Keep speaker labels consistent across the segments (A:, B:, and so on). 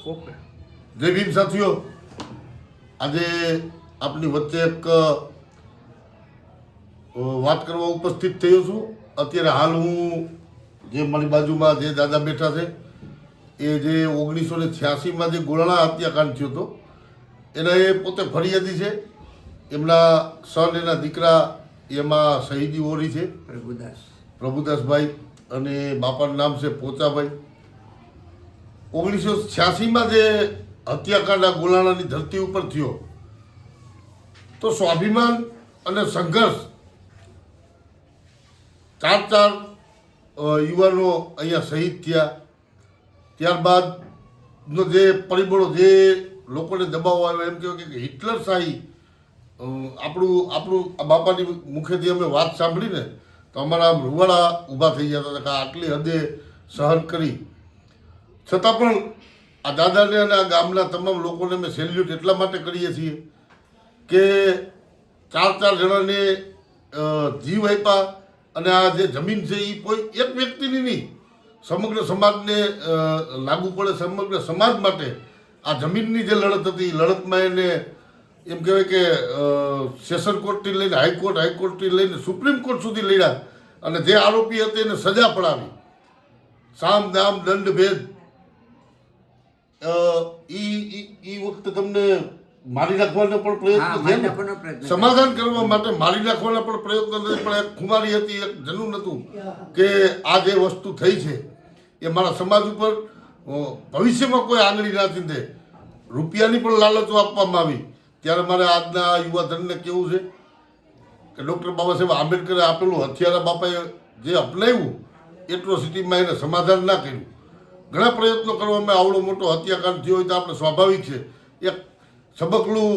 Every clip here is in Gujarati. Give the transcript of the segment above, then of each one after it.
A: ઓકે.
B: જય ભીમ સાથીઓ, આજે આપની વચ્ચે એક વાત કરવા ઉપસ્થિત થયો છું. અત્યારે હાલ હું જે મારી બાજુમાં જે દાદા બેઠા છે એ જે 1986માં જે ગોળાણા હત્યાકાંડ થયો હતો એના એ પોતે ફરિયાદી છે. એમના સન એના દીકરા એમાં શહીદી ઓરી છે, પ્રભુદાસભાઈ, અને બાપાનું નામ છે પોચાભાઈ. 1986માં જે હત્યાકાંડ આ ગોળાણાની ધરતી ઉપર થયો તો સ્વાભિમાન અને સંઘર્ષ, ચાર યુવાનો અહીંયા શહીદ થયા. ત્યારબાદનો જે પરિબળો, જે લોકોને દબાવ આવ્યો, એમ કહેવાય કે હિટલર શાહી આપણું આ બાપાની મુખેથી અમે વાત સાંભળીને તો અમારા આમ રૂવાડા ઊભા થઈ જતા હતા કે આટલી હદે સહન કરી છતાં પણ આ દાદાને અને આ ગામના તમામ લોકોને અમે સેલ્યુટ એટલા માટે કરીએ છીએ કે ચાર જણાને જીવ આપ્યા. અને આ જે જમીન છે એ કોઈ એક વ્યક્તિની નહીં, સમગ્ર સમાજને લાગુ પડે, સમગ્ર સમાજ માટે આ જમીનની જે લડત હતી, લડતમાં એને એમ કહેવાય કે સેશન કોર્ટથી લઈને હાઈકોર્ટથી લઈને સુપ્રીમ કોર્ટ સુધી લડ્યા. અને જે આરોપી હતી એને સજા પડાવી. સામ દામ દંડ ભેદ એ વખતે તમને મારી નાખવાનો પણ પ્રયત્ન છે, સમાધાન કરવા માટે મારી નાખવાના પણ પ્રયત્ન નથી. પણ એક ખુમારી હતી, એક જનૂન હતું કે આ જે વસ્તુ થઈ છે એ મારા સમાજ ઉપર ભવિષ્યમાં કોઈ આંગળી ના ચીંધે. રૂપિયાની પણ લાલચો આપવામાં આવી. ત્યારે મારે આજના યુવા ધનને કેવું છે કે ડૉક્ટર બાબા સાહેબ આંબેડકરે આપેલું હથિયારા બાપાએ જે અપનાવ્યું એટ્રોસિટીમાં એને સમાધાન ના કર્યું. ઘણા પ્રયત્નો કરવામાં આવડો મોટો હત્યાકાંડ થયો હોય તો આપણે સ્વાભાવિક છે એક સબકલું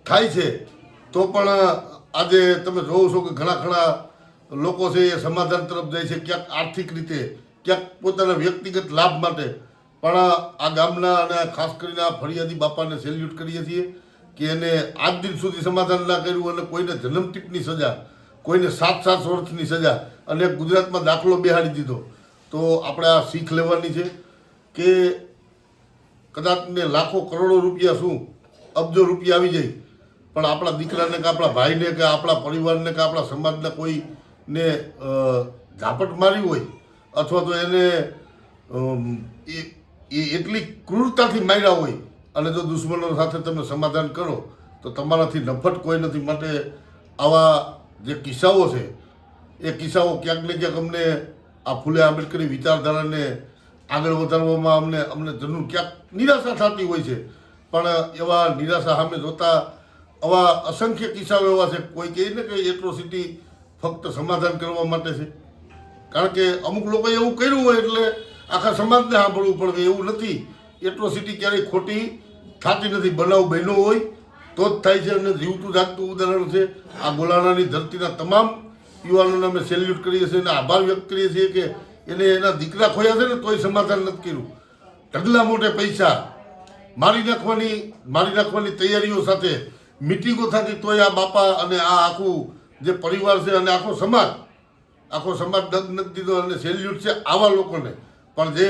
B: થાય છે. તો પણ આજે તમે જોવો છો કે ઘણા લોકો છે એ સમાધાન તરફ જાય છે, ક્યાંક આર્થિક રીતે, ક્યાંક પોતાના વ્યક્તિગત લાભ માટે. પણ આ ગામના અને ખાસ કરીને આ ફરિયાદી બાપાને સેલ્યુટ કરીએ છીએ કે એને આજ દિન સુધી સમાધાન ના કર્યું અને કોઈને જન્મટીપની સજા, કોઈને 7 વર્ષની સજા અને ગુજરાતમાં દાખલો બેહાડી દીધો. તો આપણે આ શીખ લેવાની છે કે કદાચ ને લાખો કરોડો રૂપિયા, શું અબજો રૂપિયા આવી જાય, પણ આપણા દીકરાને કે આપણા ભાઈને કે આપણા પરિવારને કે આપણા સમાજના કોઈને ઝાપટ મારી હોય અથવા તો એને એ એટલી ક્રૂરતાથી માર્યા હોય અને જો દુશ્મનો સાથે તમે સમાધાન કરો તો તમારાથી નફટ કોઈ નથી. માટે આવા જે કિસ્સાઓ છે એ કિસ્સાઓ ક્યાંક ને ક્યાંક અમને આ ફૂલે આંબેડકરી વિચારધારાને આગળ વધારવામાં અમને જરૂર ક્યાંક નિરાશા થતી હોય છે. પણ એવા નિરાશા સામે જોતા આવા અસંખ્ય કિસ્સાઓ એવા છે. કોઈ કહે ને કે એટ્રોસિટી ફક્ત સમાધાન કરવા માટે છે, કારણ કે અમુક લોકોએ એવું કર્યું હોય એટલે આખા સમાજને સાંભળવું પડે. એવું નથી. એટ્રોસિટી ક્યારેય ખોટી થતી નથી. બનાવ બન્યો હોય તો જ થાય છે. અને જીવતું જાગતું ઉદાહરણ છે આ ગોળાણાની ધરતીના તમામ યુવાનોને અમે સેલ્યુટ કરીએ છીએ અને આભાર વ્યક્ત કરીએ છીએ કે એને એના દીકરા ખોયા છે ને તોય સમાધાન નથી કર્યું. ઢગલા મોટે પૈસા મારી નાખવાની તૈયારીઓ સાથે મિટિંગો થતી તોય આ બાપા અને આ આખું જે પરિવાર છે અને આખો સમાજ દગ નથી દીધો. અને સેલ્યુટ છે આવા લોકોને. પણ જે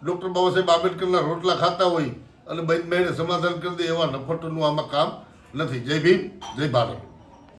B: ડૉક્ટર બાબા સાહેબ આંબેડકરના રોટલા ખાતા હોય અને બંધ મહિને સમાધાન કરી દે એવા નફટનું આમાં કામ નથી. જય ભીમ, જય ભારત.